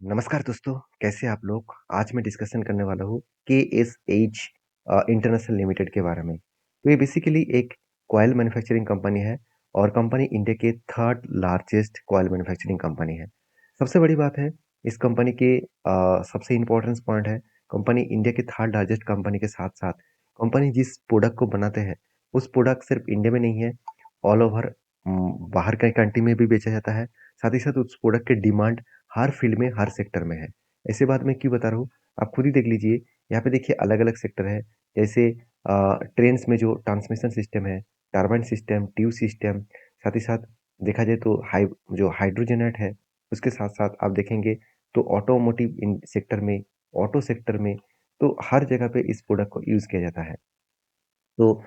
नमस्कार दोस्तों, कैसे हैं आप लोग? आज मैं डिस्कशन करने वाला हूँ केएसएच इंटरनेशनल लिमिटेड के बारे में। तो ये बेसिकली एक कॉइल मैन्युफैक्चरिंग कंपनी है और कंपनी इंडिया के third largest coil manufacturing company है। सबसे बड़ी बात है, इस कंपनी के सबसे इम्पोर्टेंस पॉइंट है, कंपनी इंडिया के थर्ड लार्जेस्ट कंपनी के साथ-साथ कंपनी जिस प्रोडक्ट को बनाते हैं, उस प्रोडक्ट सिर्फ इंडिया में नहीं है, ऑल ओवर बाहर के कंट्री में भी बेचा जाता है। साथ ही साथ उस प्रोडक्ट की डिमांड हर फील्ड में, हर सेक्टर में है। ऐसी बात मैं क्यों बता रहा हूँ, आप खुद ही देख लीजिए, यहाँ पे देखिए अलग-अलग सेक्टर है, जैसे ट्रेन्स में जो ट्रांसमिशन सिस्टम है, टरबाइन सिस्टम, ट्यूब सिस्टम, साथ ही साथ देखा जाए तो जो हाइड्रोजनेट है, उसके साथ-साथ आप देखेंगे तो ऑटोमोटिव इन सेक्टर में, ऑटो सेक्टर में, तो हर जगह पे इस प्रोडक्ट को यूज़ किया जाता है। तो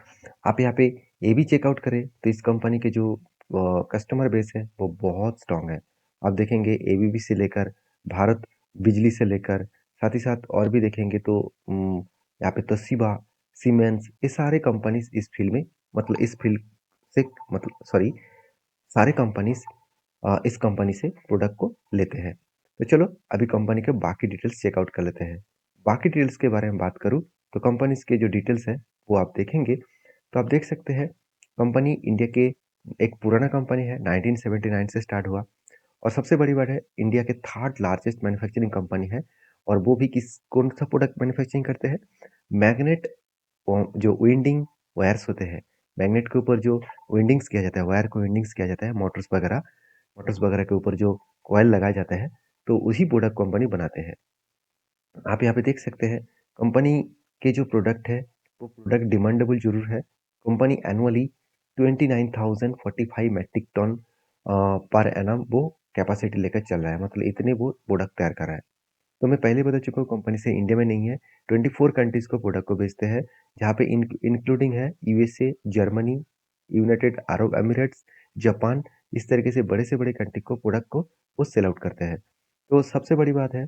आप यहाँ पे ये भी चेकआउट करें तो इस कंपनी के जो कस्टमर बेस है वो बहुत स्ट्रांग है। आप देखेंगे एबीबी से लेकर भारत बिजली से लेकर साथ ही साथ और भी देखेंगे तो यहाँ पे तोशिबा, सीमेंस ये सारे कंपनीज इस फील्ड में मतलब इस फील्ड से मतलब सॉरी सारे कंपनीज इस कंपनी से प्रोडक्ट को लेते हैं। तो चलो अभी कंपनी के बाकी डिटेल्स चेकआउट कर लेते हैं। बाकी डिटेल्स के बारे में बात करूँ तो कंपनीज के जो डिटेल्स हैं वो आप देखेंगे तो आप देख सकते हैं कंपनी इंडिया के एक पुराना कंपनी है 1979 से स्टार्ट हुआ और सबसे बड़ी बात है इंडिया के थर्ड लार्जेस्ट मैन्युफैक्चरिंग कंपनी है और वो भी किस कौन सा प्रोडक्ट मैन्युफैक्चरिंग करते हैं मैग्नेट जो विंडिंग वायर्स होते हैं मैग्नेट के ऊपर जो विंडिंग्स किया जाता है वायर को विंडिंग्स किया जाता है मोटर्स वगैरह के ऊपर जो कॉयल लगाए जाते हैं तो उसी प्रोडक्ट कंपनी बनाते हैं। आप यहाँ पे देख सकते हैं कंपनी के जो प्रोडक्ट है वो प्रोडक्ट डिमांडेबल जरूर है। Company annually 29,045 metric ton per annum वो कैपेसिटी लेकर चल रहा है मतलब इतने वो प्रोडक्ट तैयार कर रहा है। तो मैं पहले बता चुका हूँ कंपनी से इंडिया में नहीं है 24 कंट्रीज को प्रोडक्ट को बेचते हैं जहाँ पे इंक्लूडिंग है USA Germany United Arab Emirates Japan इस तरीके से बड़े कंट्री को प्रोडक्ट को वो सेल आउट करते हैं। तो सबसे बड़ी बात है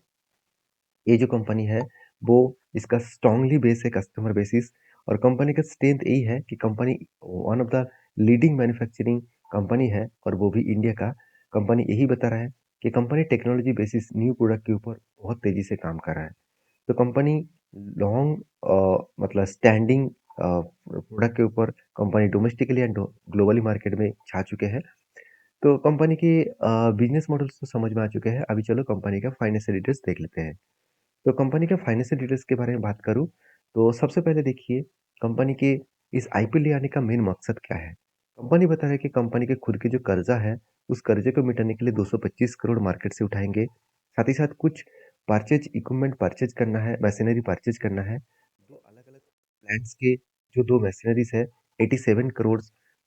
ये जो कंपनी है वो इसका स्ट्रांगली बेस है कस्टमर बेसिस और कंपनी का स्ट्रेंथ यही है कि company one of the leading manufacturing company है और वो भी इंडिया का। कंपनी यही बता रहा है कि company technology basis new product के ऊपर बहुत तेजी से काम कर रहा है। तो कंपनी लॉन्ग मतलब स्टैंडिंग प्रोडक्ट के ऊपर company domestically and globally market में छा चुके हैं। तो कंपनी के बिजनेस मॉडल्स तो समझ में आ चुके हैं। अभी चलो कंपनी का फाइनेंशियल डिटेल्स देख लेते हैं। तो कंपनी के फाइनेंशियल डिटेल्स के बारे में बात करूँ, तो सबसे पहले देखिए कंपनी के इस आईपीओ ले आने का मेन मकसद क्या है? कंपनी बता रहा है कि कंपनी के खुद के जो कर्जा है, उस कर्जे को मिटाने के लिए 225 करोड़ मार्केट से उठाएँगे। साथ ही साथ कुछ इक्विपमेंट परचेज़ करना है, मशीनरी परचेज़ करना है। 2 अलग-अलग प्लांट्स के जो 2 मशीनरीज़ है, 87 करोड़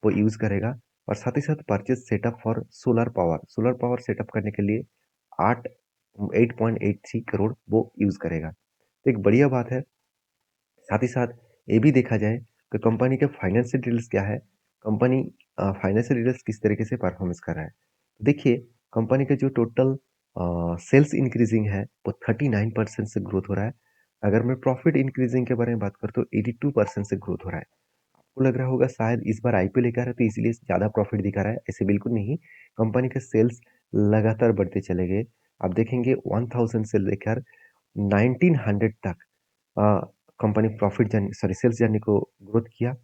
वो यूज़ करेगा और साथ ही साथ purchase setup for solar power. Solar power setup करने के लिए 8 8.83 करोड़ वो यूज़ करेगा। तो एक बढ़िया बात है। साथ ही साथ ये भी देखा जाए कि कंपनी के फाइनेंशियल डिटेल्स क्या है, कंपनी फाइनेंशियल डिटेल्स किस तरीके से परफॉर्मेंस कर रहा है। देखिए कंपनी का जो टोटल सेल्स इंक्रीजिंग है वो 39% से ग्रोथ हो रहा है। अगर मैं प्रॉफिट इंक्रीजिंग के बारे में बात करूँ तो 82% से ग्रोथ हो रहा है। आपको लग रहा होगा शायद इस बार आईपीओ लेकर आ रहा है तो इसीलिए ज़्यादा प्रॉफिट दिखा रहा है, ऐसे बिल्कुल नहीं। कंपनी के सेल्स लगातार बढ़ते चले गए। आप देखेंगे 1000 से लेकर 1900 तक uh, company profit journey sorry sales journey को ग्रोथ किया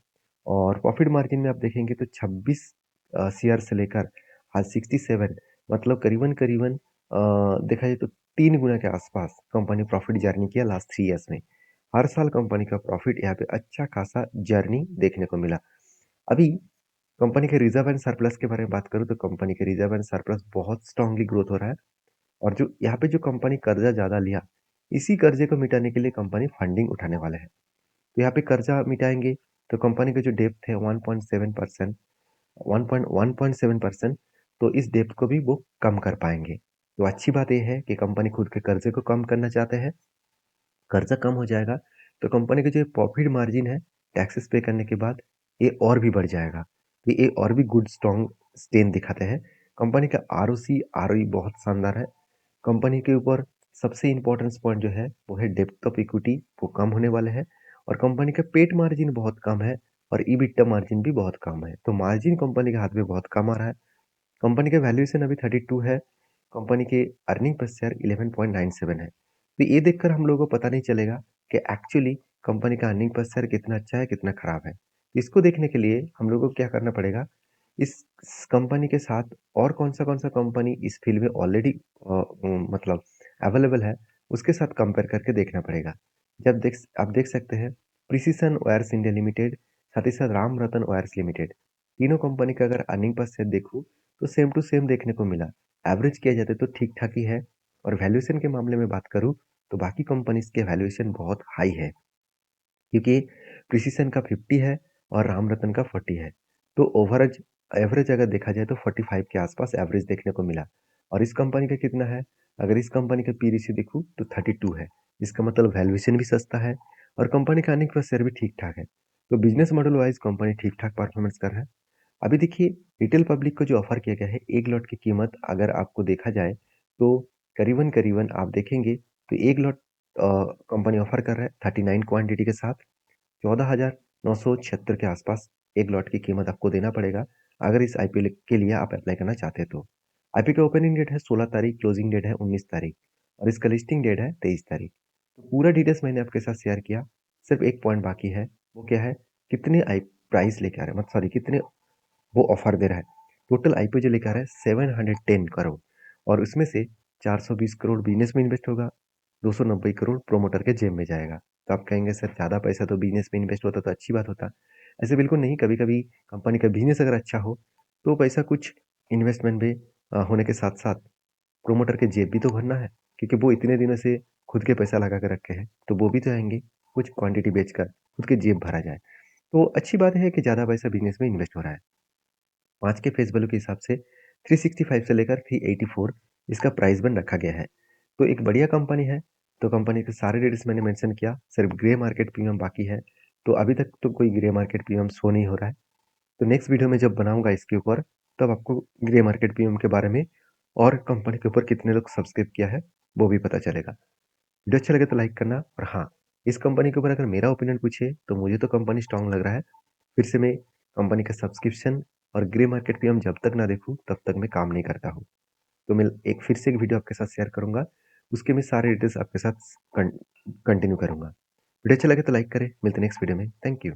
और प्रॉफिट मार्जिन में आप देखेंगे तो 26 शेयर से लेकर आज 67 मतलब करीबन देखा जाए तो 3 गुना के आसपास कंपनी प्रॉफिट जर्नी किया लास्ट 3 इयर्स में। हर साल कंपनी का प्रॉफिट यहाँ पे अच्छा खासा जर्नी देखने को मिला। अभी कंपनी के रिजर्व एंड सरप्लस के बारे में बात करूँ तो कंपनी के रिजर्व एंड सरप्लस बहुत स्ट्रांगली ग्रोथ हो रहा है और जो यहाँ पे जो कंपनी कर्जा ज़्यादा लिया, इसी कर्जे को मिटाने के लिए कंपनी फंडिंग उठाने वाला है। तो यहाँ पे कर्जा मिटाएँगे तो कंपनी का जो डेब्ट है 1.7% 1.7% तो इस डेब्ट को भी वो कम कर पाएँगे। तो अच्छी बात ये है कि कंपनी खुद के कर्जे को कम करना चाहते हैं। कर्जा कम हो जाएगा तो कंपनी का जो प्रॉफिट मार्जिन है टैक्सेस पे करने के बाद ये और भी बढ़ जाएगा। तो ये और भी गुड स्ट्रॉन्ग स्ट्रेंथ दिखाते हैं। कंपनी का आरओसी, आरओई बहुत शानदार है। कंपनी के ऊपर सबसे इम्पोर्टेंट पॉइंट जो है वो है डेप्थ ऑफ इक्विटी वो कम होने वाले हैं और कंपनी का पेट मार्जिन बहुत कम है और ईबिटा मार्जिन भी बहुत कम है। तो मार्जिन कंपनी के हाथ में बहुत कम आ रहा है। कंपनी का वैल्यूएशन अभी 32 है। कंपनी के अर्निंग पर शेयर 11.97 है। तो ये देखकर हम लोगों को पता नहीं चलेगा कि एक्चुअली कंपनी का अर्निंग पर शेयर कितना अच्छा है, कितना खराब है। इसको देखने के लिए हम लोगों को क्या करना पड़ेगा, इस कंपनी के साथ और कौन-सा कंपनी इस फील्ड में ऑलरेडी मतलब अवेलेबल है, उसके साथ कंपेयर करके देखना पड़ेगा। जब देख आप देख सकते हैं प्रिसिशन वायर्स इंडिया लिमिटेड, साथ ही साथ राम रतन वायर्स लिमिटेड, तीनों कंपनी का अगर अर्निंग पर शेयर देखूँ तो सेम टू सेम देखने को मिला। एवरेज किया जाए तो ठीक-ठाक ही है और वैल्यूएशन के मामले में बात करूँ तो बाकी कंपनीज़ के वैल्यूएशन बहुत हाई है। क्योंकि प्रिसिशन का 50 है और राम रतन का 40 है। तो ओवरेज एवरेज अगर देखा जाए तो 45 के आसपास एवरेज देखने को मिला। और इस कंपनी का कितना है? अगर इस कंपनी का पी रेशियो देखूँ तो 32 है। इसका मतलब वैल्यूएशन भी सस्ता है और कंपनी का अर्निंग पर शेयर भी ठीक-ठाक है। तो बिजनेस मॉडल वाइज़ कंपनी ठीक-ठाक परफॉर्मेंस कर रहा है। अभी देखिए रिटेल पब्लिक को जो ऑफर किया गया है, 1 लॉट की कीमत अगर आपको देखा जाए तो करीबन-करीबन आप देखेंगे तो 1 लॉट कंपनी ऑफर कर रहा है 39 क्वांटिटी के साथ 14,976 के आसपास 1 लॉट की कीमत आपको देना पड़ेगा, अगर इस आईपीओ के लिए आप अप्लाई करना चाहते हैं तो। आईपीओ का ओपनिंग डेट है 16 तारीख, क्लोजिंग डेट है 19 तारीख और इसका लिस्टिंग डेट है 23 तारीख। तो पूरा डिटेल्स मैंने आपके साथ शेयर किया, सिर्फ एक पॉइंट बाकी है, वो क्या है? कितने प्राइस लेके आ रहे हैं, मतलब सॉरी कितने वो ऑफर दे रहा है। टोटल आईपीओ जो लेकर आ रहा है 710 करोड़ और उसमें से 420 करोड़ बिजनेस में इन्वेस्ट होगा, 290 करोड़ प्रोमोटर के जेब में जाएगा। तो आप कहेंगे सर ज़्यादा पैसा तो बिजनेस में इन्वेस्ट होता तो अच्छी बात होता। ऐसे बिल्कुल नहीं, कभी-कभी कंपनी का बिजनेस अगर अच्छा हो तो पैसा कुछ इन्वेस्टमेंट में होने के साथ-साथ प्रोमोटर के जेब भी तो भरना है, क्योंकि वो इतने दिनों से खुद के पैसा लगा के रखे हैं, तो वो भी तो आएँगे, कुछ क्वांटिटी बेचकर खुद के जेब भरा जाए। तो अच्छी बात है कि ज़्यादा पैसा बिजनेस में इन्वेस्ट हो रहा है। आज के फेस वैल्यू के हिसाब से 365 से लेकर 384 इसका प्राइस बन रखा गया है। तो एक बढ़िया कंपनी है। तो कंपनी के सारे डिटेल्स मैंने मेंशन किया, सिर्फ ग्रे मार्केट प्रीमियम बाकी है। तो अभी तक तो कोई ग्रे मार्केट प्रीमियम शो नहीं हो रहा है। तो नेक्स्ट वीडियो में जब बनाऊंगा इसके ऊपर, तब आपको ग्रे मार्केट प्रीमियम के बारे में और कंपनी के ऊपर कितने लोग सब्सक्राइब किया है वो भी पता चलेगा। वीडियो अच्छा लगे तो लाइक करना और हाँ, इस कंपनी के ऊपर अगर मेरा ओपिनियन पूछे तो मुझे तो कंपनी स्ट्रांग लग रहा है। फिर से मैं कंपनी का सब्सक्रिप्शन और ग्रे मार्केट पे हम जब तक ना देखूँ तब तक मैं काम नहीं करता हूँ। तो मैं एक फिर से एक वीडियो आपके साथ शेयर करूँगा, उसके मैं सारे डिटेल्स आपके साथ कंटिन्यू करूँगा। वीडियो अच्छा लगे तो लाइक करें, मिलते हैं नेक्स्ट वीडियो में। Thank you.